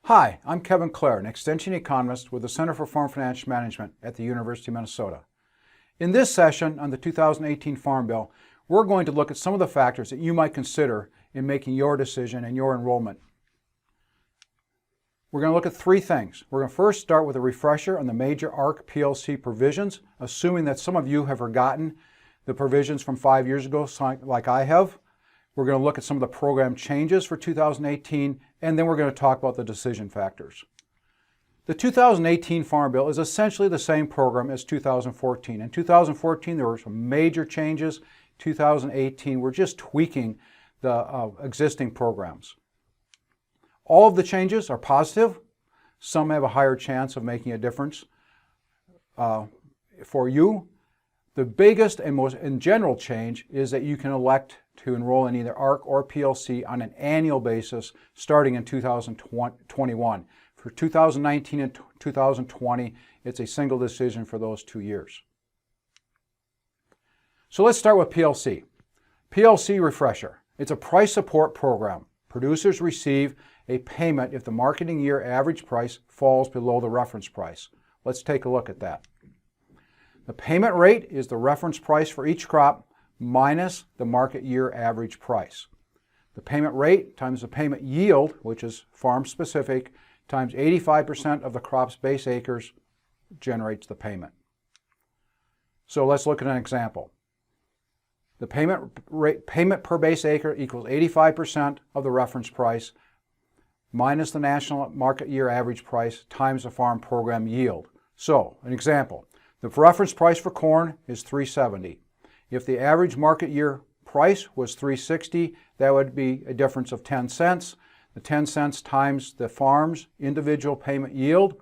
Hi, I'm Kevin Clare, an Extension Economist with the Center for Farm Financial Management at the University of Minnesota. In this session on the 2018 Farm Bill, we're going to look at some of the factors that you might consider in making your decision and your enrollment. We're going to look at three things. We're going to first start with a refresher on the major ARC PLC provisions, assuming that some of you have forgotten the provisions from 5 years ago, like I have. We're going to look at some of the program changes for 2018, and then we're going to talk about the decision factors. The 2018 Farm Bill is essentially the same program as 2014. In 2014, there were some major changes. 2018, we're just tweaking the existing programs. All of the changes are positive. Some have a higher chance of making a difference for you. The biggest and most general change is that you can elect to enroll in either ARC or PLC on an annual basis starting in 2021. For 2019 and 2020, it's a single decision for those 2 years. So let's start with PLC. PLC refresher. It's a price support program. Producers receive a payment if the marketing year average price falls below the reference price. Let's take a look at that. The payment rate is the reference price for each crop minus the market year average price. The payment rate times the payment yield, which is farm specific, times 85% of the crop's base acres generates the payment. So let's look at an example. The payment per base acre equals 85% of the reference price minus the national market year average price times the farm program yield. So, an example, the reference price for corn is $3.70. If the average market year price was $3.60, that would be a difference of 10 cents. The 10 cents times the farm's individual payment yield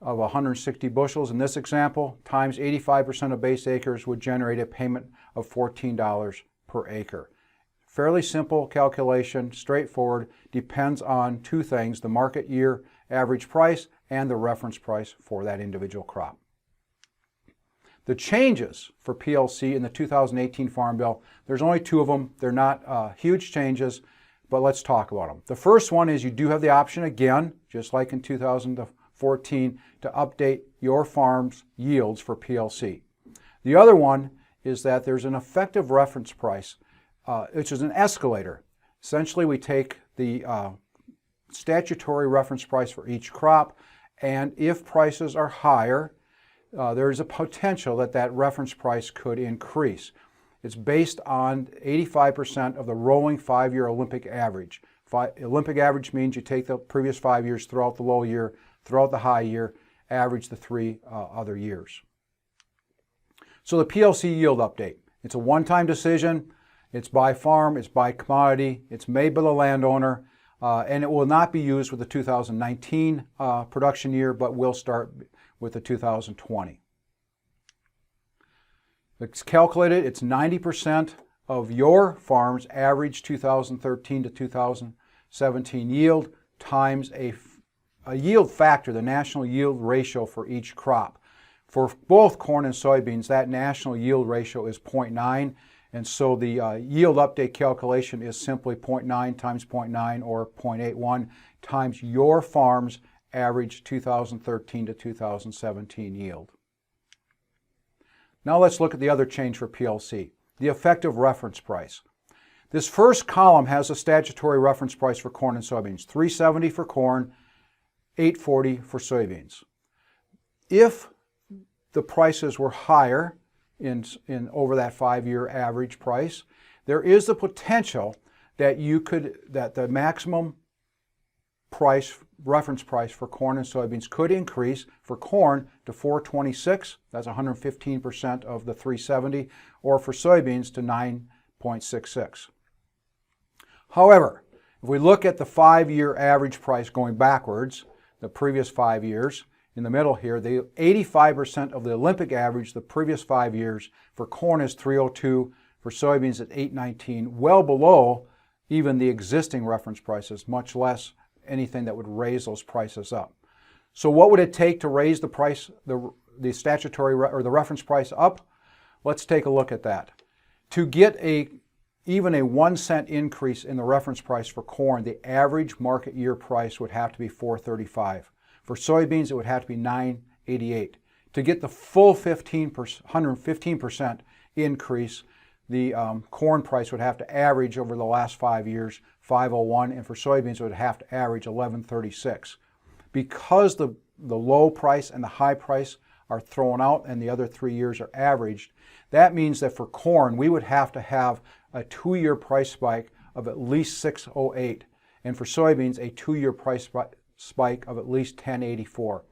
of 160 bushels in this example, times 85% of base acres would generate a payment of $14 per acre. Fairly simple calculation, straightforward, depends on two things, the market year average price and the reference price for that individual crop. The changes for PLC in the 2018 Farm Bill, there's only two of them. They're not huge changes, but let's talk about them. The first one is you do have the option again, just like in 2014, to update your farm's yields for PLC. The other one is that there's an effective reference price, which is an escalator. Essentially, we take the statutory reference price for each crop, and if prices are higher, there is a potential that that reference price could increase. It's based on 85% of the rolling 5-year Olympic average. Olympic average means you take the previous 5 years throughout the low year, throughout the high year, average the 3 other years. So the PLC yield update. It's a one-time decision. It's by farm, it's by commodity, it's made by the landowner, and it will not be used with the 2019 production year, but will start with the 2020. It's calculated, it's 90% of your farm's average 2013 to 2017 yield times a yield factor, the national yield ratio for each crop. For both corn and soybeans, that national yield ratio is 0.9, and so the yield update calculation is simply 0.9 times 0.9 or 0.81 times your farm's average 2013 to 2017 yield. Now let's look at the other change for PLC, the effective reference price. This first column has a statutory reference price for corn and soybeans, $3.70 for corn, $8.40 for soybeans. If the prices were higher in over that 5-year average price, there is the potential that the maximum reference price for corn and soybeans could increase for corn to $4.26, that's 115% of the $3.70, or for soybeans to $9.66. However, if we look at the 5-year average price going backwards, the previous 5 years, in the middle here, the 85% of the Olympic average the previous 5 years for corn is $3.02, for soybeans at $8.19, well below even the existing reference prices, much less anything that would raise those prices up. So what would it take to raise the price, the statutory or the reference price up? Let's take a look at that. To get a even a 1 cent increase in the reference price for corn, the average market year price would have to be $4.35. For soybeans, it would have to be $9.88. To get the full 115% increase, the corn price would have to average over the last 5 years $5.01, and for soybeans, it would have to average $11.36. Because the low price and the high price are thrown out and the other 3 years are averaged, that means that for corn, we would have to have a 2-year price spike of at least $6.08, and for soybeans, a 2-year price spike of at least $10.84.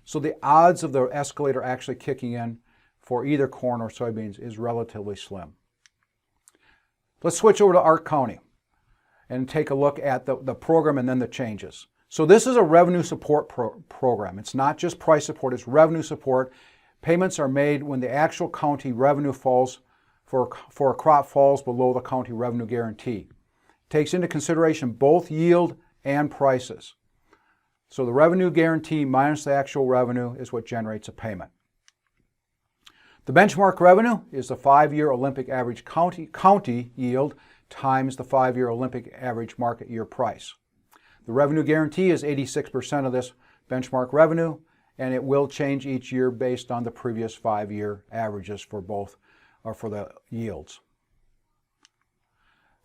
So the odds of the escalator actually kicking in for either corn or soybeans is relatively slim. Let's switch over to Ark County and take a look at the program and then the changes. So this is a revenue support program. It's not just price support, it's revenue support. Payments are made when the actual county revenue falls for a crop falls below the county revenue guarantee. It takes into consideration both yield and prices. So the revenue guarantee minus the actual revenue is what generates a payment. The benchmark revenue is the 5-year Olympic average county yield times the 5-year Olympic average market year price. The revenue guarantee is 86% of this benchmark revenue, and it will change each year based on the previous 5-year averages for both, or for the yields.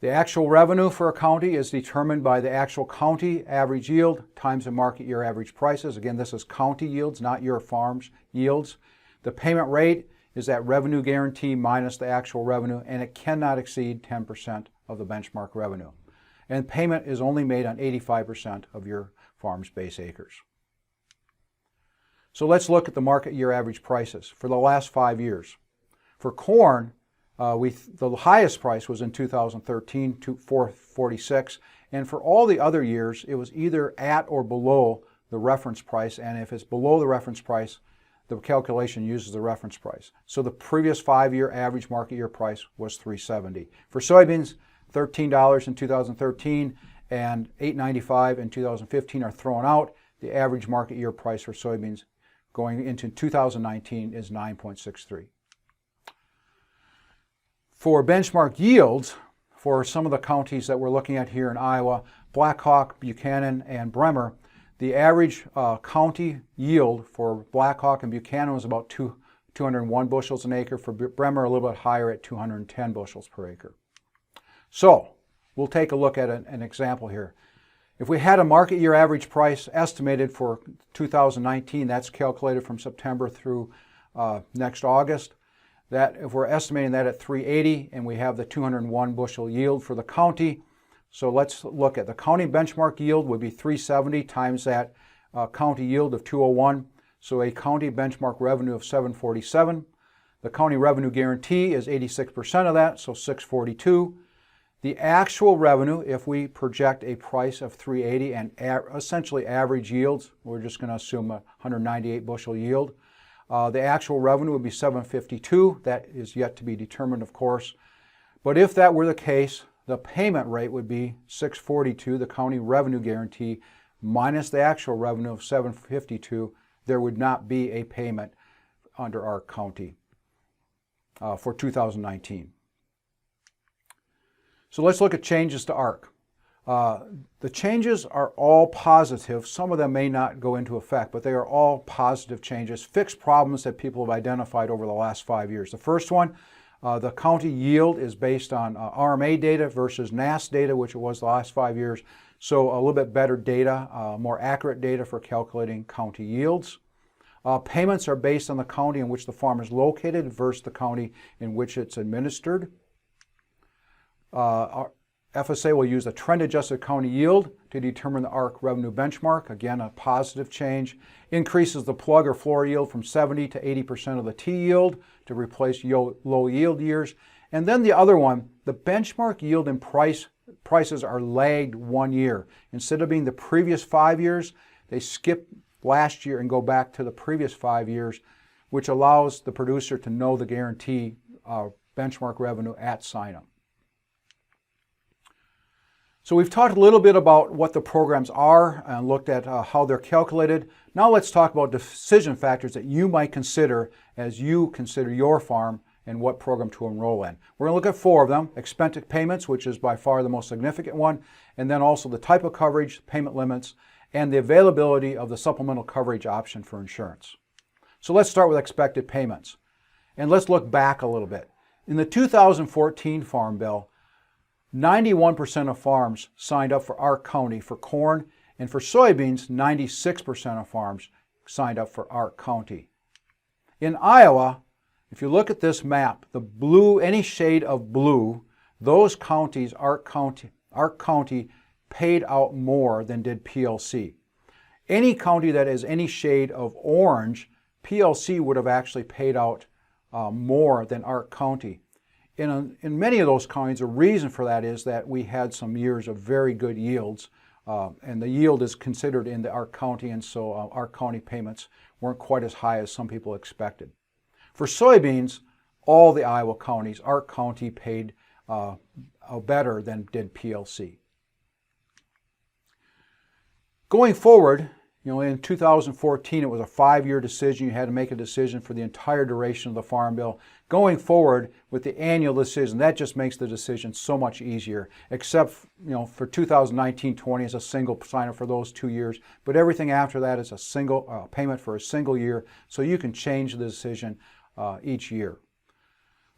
The actual revenue for a county is determined by the actual county average yield times the market year average prices. Again, this is county yields, not your farm's yields. The payment rate is that revenue guarantee minus the actual revenue, and it cannot exceed 10% of the benchmark revenue. And payment is only made on 85% of your farm's base acres. So let's look at the market year average prices for the last 5 years. For corn, the highest price was in 2013, $4.46, and for all the other years, it was either at or below the reference price, and if it's below the reference price, the calculation uses the reference price. So the previous 5-year average market year price was $3.70. For soybeans, $13 in 2013 and $8.95 in 2015 are thrown out. The average market year price for soybeans going into 2019 is $9.63. For benchmark yields, for some of the counties that we're looking at here in Iowa, Black Hawk, Buchanan, and Bremer, the average county yield for Black Hawk and Buchanan was about 201 bushels an acre. For Bremer, a little bit higher at 210 bushels per acre. So we'll take a look at an example here. If we had a market year average price estimated for 2019, that's calculated from September through next August, that if we're estimating that at $3.80 and we have the 201 bushel yield for the county, so let's look at the county benchmark yield would be $3.70 times that county yield of 201, so a county benchmark revenue of $7.47. The county revenue guarantee is 86% of that, so $6.42. The actual revenue, if we project a price of $3.80 and essentially average yields, we're just going to assume a 198 bushel yield, the actual revenue would be $7.52. That is yet to be determined, of course. But if that were the case, the payment rate would be $6.42, the county revenue guarantee, minus the actual revenue of $7.52. There would not be a payment under our county for 2019. So let's look at changes to ARC. The changes are all positive. Some of them may not go into effect, but they are all positive changes, fixed problems that people have identified over the last 5 years. The first one, the county yield is based on RMA data versus NASS data, which it was the last 5 years. So a little bit better data, more accurate data for calculating county yields. Payments are based on the county in which the farm is located versus the county in which it's administered. FSA will use a trend-adjusted county yield to determine the ARC revenue benchmark. Again, a positive change. Increases the plug or floor yield from 70 to 80% of the T yield to replace low yield years. And then the other one, the benchmark yield and prices are lagged 1 year. Instead of being the previous 5 years, they skip last year and go back to the previous 5 years, which allows the producer to know the guarantee benchmark revenue at sign-up. So we've talked a little bit about what the programs are and looked at how they're calculated. Now let's talk about decision factors that you might consider as you consider your farm and what program to enroll in. We're going to look at 4 of them: expected payments, which is by far the most significant one, and then also the type of coverage, payment limits, and the availability of the supplemental coverage option for insurance. So let's start with expected payments. And let's look back a little bit. In the 2014 Farm Bill, 91% of farms signed up for ARC County for corn, and for soybeans, 96% of farms signed up for ARC County. In Iowa, if you look at this map, the blue, any shade of blue, those counties, ARC County paid out more than did PLC. Any county that is any shade of orange, PLC would have actually paid out more than ARC County. In many of those counties, the reason for that is that we had some years of very good yields, and the yield is considered in the ARC County, and so ARC County payments weren't quite as high as some people expected. For soybeans, all the Iowa counties, ARC County paid better than did PLC. Going forward, in 2014, it was a 5-year decision. You had to make a decision for the entire duration of the Farm Bill. Going forward with the annual decision, that just makes the decision so much easier, except for 2019-20 is a single sign-up for those 2 years, but everything after that is a single payment for a single year, so you can change the decision each year.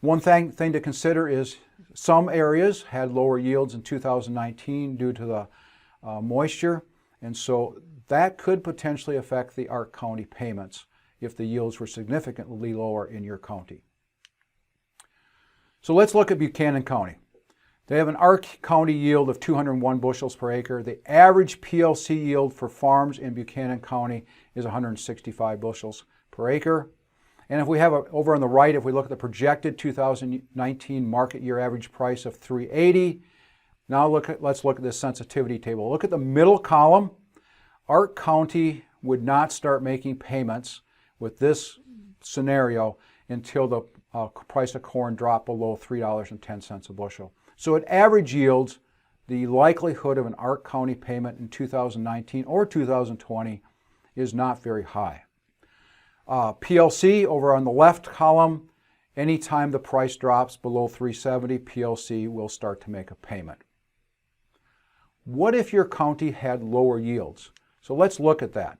One thing to consider is some areas had lower yields in 2019 due to the moisture, and so that could potentially affect the ARC County payments if the yields were significantly lower in your county. So let's look at Buchanan County. They have an ARC County yield of 201 bushels per acre. The average PLC yield for farms in Buchanan County is 165 bushels per acre. And if we have over on the right, if we look at the projected 2019 market year average price of $3.80, now let's look at this sensitivity table. Look at the middle column. ARC County would not start making payments with this scenario until the price of corn dropped below $3.10 a bushel. So at average yields, the likelihood of an ARC County payment in 2019 or 2020 is not very high. PLC over on the left column, anytime the price drops below $3.70, PLC will start to make a payment. What if your county had lower yields? So let's look at that.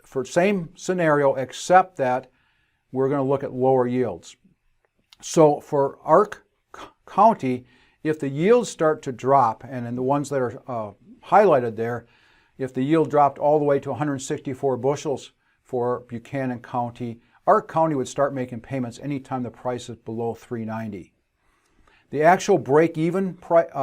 For same scenario, except that we're going to look at lower yields. So for ARC County, if the yields start to drop, and in the ones that are highlighted there, if the yield dropped all the way to 164 bushels for Buchanan County, ARC County would start making payments anytime the price is below $3.90. The actual break-even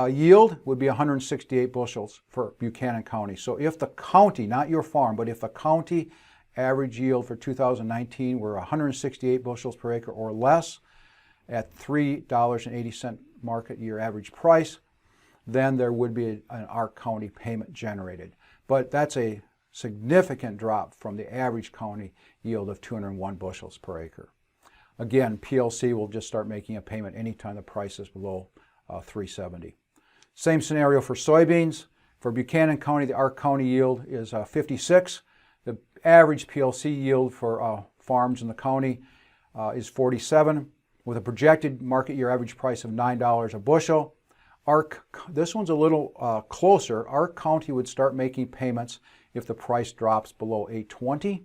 yield would be 168 bushels for Buchanan County. So if the county, not your farm, but if the county average yield for 2019 were 168 bushels per acre or less at $3.80 market year average price, then there would be an ARC County payment generated. But that's a significant drop from the average county yield of 201 bushels per acre. Again, PLC will just start making a payment anytime the price is below $3.70. Same scenario for soybeans. For Buchanan County, the ARC County yield is 56. The average PLC yield for farms in the county is 47, with a projected market year average price of $9 a bushel. This one's a little closer. ARC County would start making payments if the price drops below $8.20,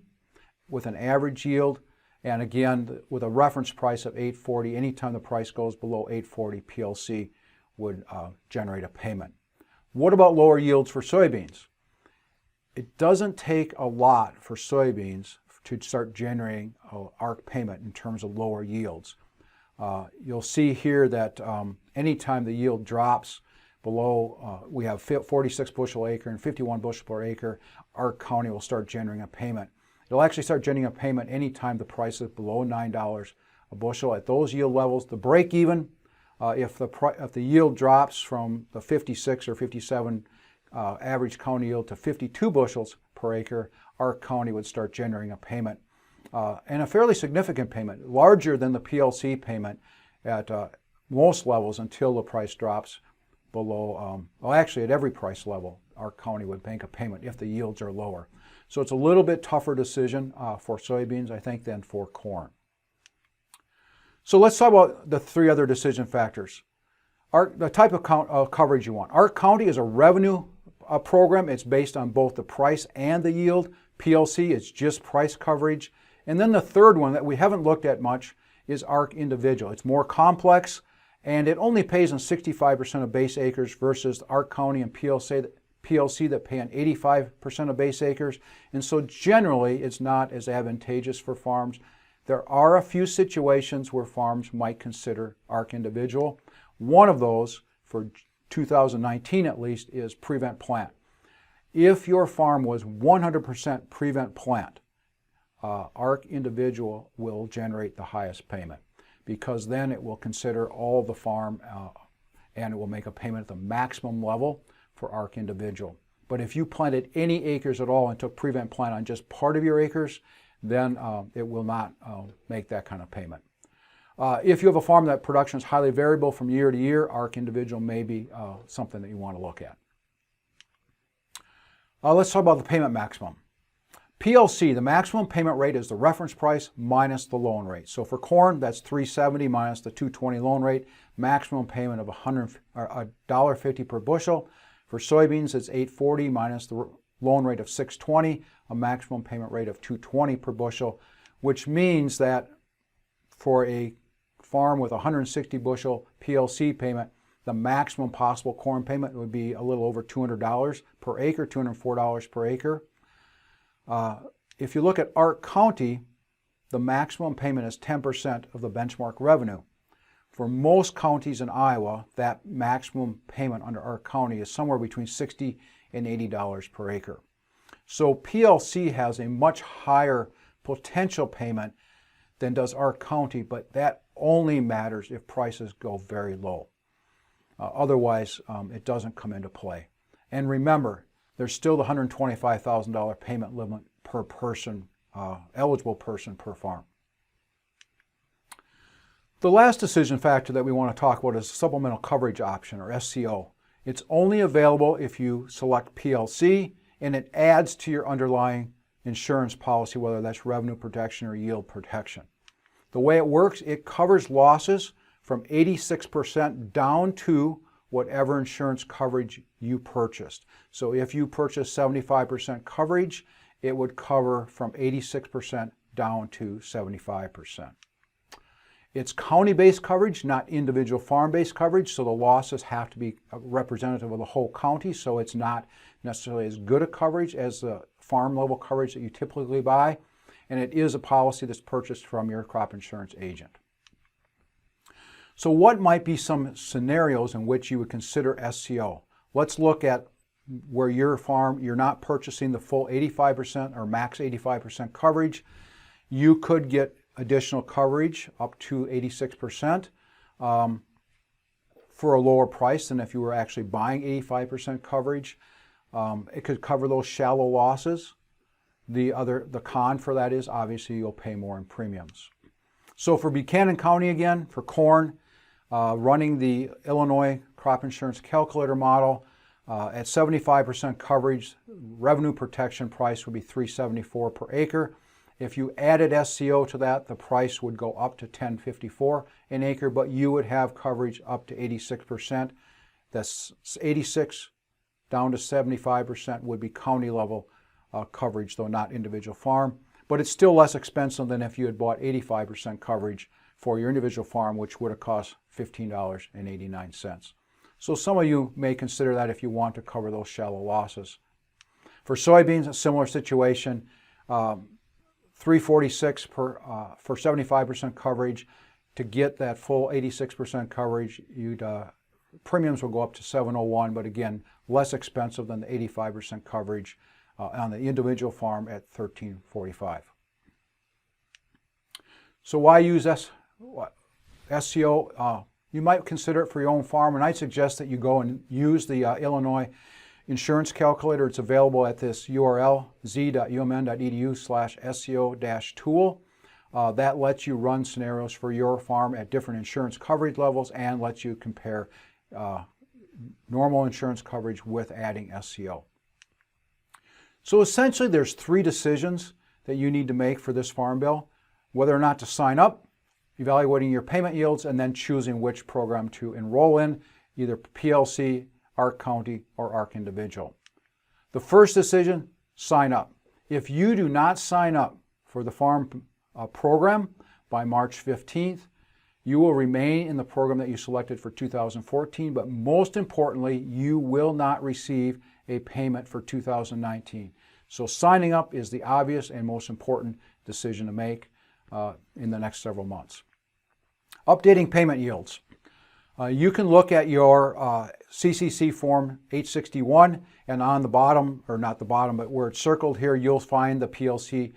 with an average yield. And again, with a reference price of $8.40, anytime the price goes below $8.40, PLC would generate a payment. What about lower yields for soybeans? It doesn't take a lot for soybeans to start generating an ARC payment in terms of lower yields. You'll see here that anytime the yield drops below, we have 46 bushel acre and 51 bushel per acre, ARC County will start generating a payment. It'll actually start generating a payment anytime the price is below $9 a bushel. At those yield levels, the break even, if the yield drops from the 56 or 57 average county yield to 52 bushels per acre, ARC County would start generating a payment, and a fairly significant payment, larger than the PLC payment at most levels until the price drops below, well actually at every price level, ARC County would make a payment if the yields are lower. So it's a little bit tougher decision for soybeans, I think, than for corn. So let's talk about the three other decision factors. The type of coverage you want. Ark County is a revenue program. It's based on both the price and the yield. PLC is just price coverage. And then the third one that we haven't looked at much is Ark Individual. It's more complex, and it only pays on 65% of base acres versus Ark County and PLC that pay on 85% of base acres. And so generally, it's not as advantageous for farms. There are a few situations where farms might consider Ark Individual. One of those, for 2019 at least, is Prevent Plant. If your farm was 100% Prevent Plant, Ark Individual will generate the highest payment, because then it will consider all of the farm and it will make a payment at the maximum level for Ark Individual. But if you planted any acres at all and took Prevent Plant on just part of your acres, then it will not make that kind of payment. If you have a farm that production is highly variable from year to year, Ark Individual may be something that you want to look at. Let's talk about the payment maximum. PLC, the maximum payment rate is the reference price minus the loan rate. So for corn, that's $3.70 minus the $2.20 loan rate, maximum payment of $1.50 per bushel. For soybeans, it's $8.40 minus the loan rate of $6.20, a maximum payment rate of $2.20 per bushel, which means that for a farm with 160 bushel PLC payment, the maximum possible corn payment would be a little over $200 per acre, $204 per acre. If you look at Ark County, the maximum payment is 10% of the benchmark revenue. For most counties in Iowa, that maximum payment under Ark County is somewhere between $60 and $80 per acre. So PLC has a much higher potential payment than does Ark County, but that only matters if prices go very low. Otherwise, it doesn't come into play. And remember, there's still the $125,000 payment limit per person, eligible person per farm. The last decision factor that we want to talk about is supplemental coverage option, or SCO. It's only available if you select PLC, and it adds to your underlying insurance policy, whether that's revenue protection or yield protection. The way it works, it covers losses from 86% down to whatever insurance coverage you purchased. So if you purchased 75% coverage, it would cover from 86% down to 75%. It's county-based coverage, not individual farm-based coverage, so the losses have to be representative of the whole county, so it's not necessarily as good a coverage as the farm-level coverage that you typically buy, and it is a policy that's purchased from your crop insurance agent. So what might be some scenarios in which you would consider SCO? Let's look at where your farm, you're not purchasing the full 85% or max 85% coverage. You could get additional coverage up to 86% for a lower price than if you were actually buying 85% coverage. It could cover those shallow losses. The con for that is obviously you'll pay more in premiums. So for Buchanan County again, for corn, running the Illinois crop insurance calculator model, at 75% coverage, revenue protection price would be $374 per acre. If you added SCO to that, the price would go up to $1054 an acre, but you would have coverage up to 86%. That's 86 down to 75% would be county level coverage, though not individual farm. But it's still less expensive than if you had bought 85% coverage for your individual farm, which would have cost $15.89. So some of you may consider that if you want to cover those shallow losses. For soybeans, a similar situation. $346 for 75% coverage. To get that full 86% coverage, premiums will go up to $701, but again, less expensive than the 85% coverage on the individual farm at $1345. So why use SCO? You might consider it for your own farm, and I'd suggest that you go and use the Illinois insurance calculator. It's available at this URL, z.umn.edu/SCO-tool. That lets you run scenarios for your farm at different insurance coverage levels and lets you compare normal insurance coverage with adding SCO. So essentially there's three decisions that you need to make for this farm bill: whether or not to sign up, evaluating your payment yields, and then choosing which program to enroll in, either PLC, ARC County, or ARC Individual. The first decision, sign up. If you do not sign up for the farm program by March 15th, you will remain in the program that you selected for 2014, but most importantly, you will not receive a payment for 2019. So signing up is the obvious and most important decision to make in the next several months. Updating payment yields. You can look at your CCC Form 861, and on the bottom, or not the bottom, but where it's circled here, you'll find the PLC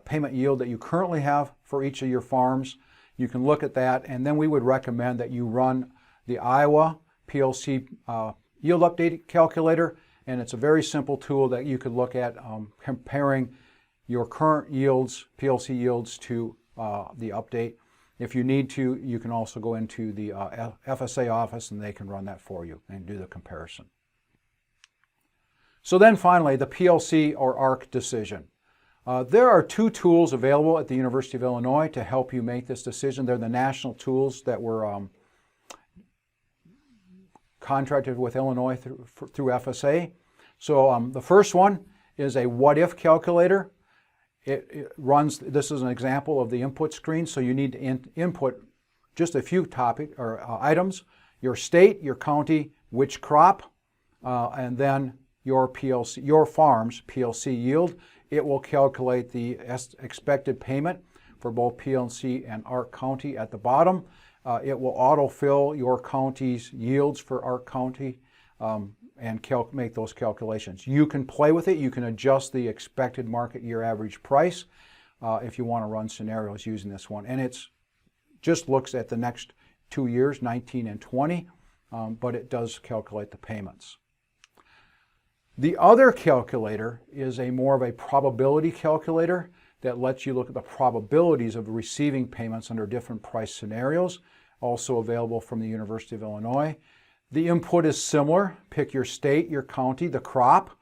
payment yield that you currently have for each of your farms. You can look at that, and then we would recommend that you run the Iowa PLC yield update calculator, and it's a very simple tool that you could look at comparing your current yields, PLC yields, to the update. If you need to, you can also go into the FSA office and they can run that for you and do the comparison. So then finally, the PLC or ARC decision. There are two tools available at the University of Illinois to help you make this decision. They're the national tools that were contracted with Illinois through FSA. So the first one is a what-if calculator. It runs, this is an example of the input screen, so you need to input just a few items, your state, your county, which crop, and then your farm's PLC yield. It will calculate the expected payment for both PLC and ARC County at the bottom. It will autofill your county's yields for ARC County and make those calculations. You can play with it. You can adjust the expected market year average price if you want to run scenarios using this one. And it just looks at the next 2 years, 19 and 20, but it does calculate the payments. The other calculator is more of a probability calculator that lets you look at the probabilities of receiving payments under different price scenarios, also available from the University of Illinois. The input is similar. Pick your state, your county, the crop.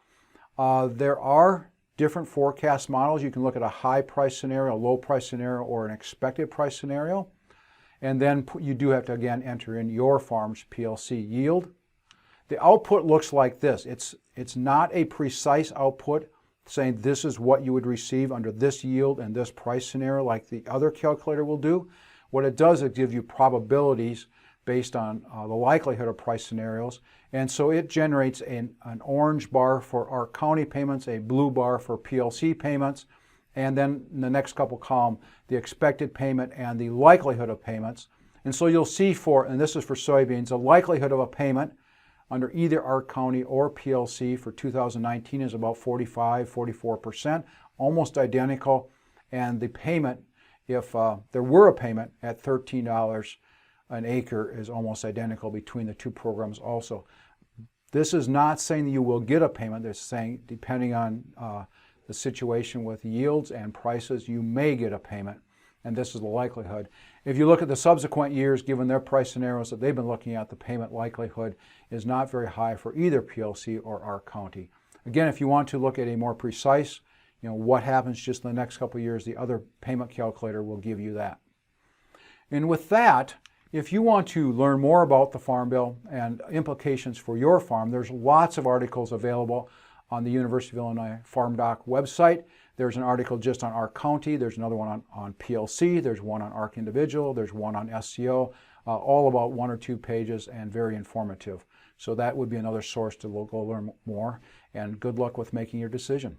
There are different forecast models. You can look at a high price scenario, a low price scenario, or an expected price scenario. And then you do have to, again, enter in your farm's PLC yield. The output looks like this. It's not a precise output saying this is what you would receive under this yield and this price scenario like the other calculator will do. What it does is give you probabilities based on the likelihood of price scenarios. And so it generates an orange bar for ARC County payments, a blue bar for PLC payments, and then in the next couple columns, the expected payment and the likelihood of payments. And so you'll see and this is for soybeans, the likelihood of a payment under either ARC County or PLC for 2019 is about 44%, almost identical. And the payment, if there were a payment at $13 an acre, is almost identical between the two programs also. This is not saying that you will get a payment. It's saying depending on the situation with yields and prices, you may get a payment. And this is the likelihood. If you look at the subsequent years, given their price scenarios that they've been looking at, the payment likelihood is not very high for either PLC or ARC County. Again, if you want to look at a more precise, what happens just in the next couple of years, the other payment calculator will give you that. And with that, if you want to learn more about the Farm Bill and implications for your farm, there's lots of articles available on the University of Illinois Farm Doc website. There's an article just on ARC County, there's another one on PLC, there's one on ARC Individual, there's one on SCO, all about 1 or 2 pages and very informative. So that would be another source to go learn more, and good luck with making your decision.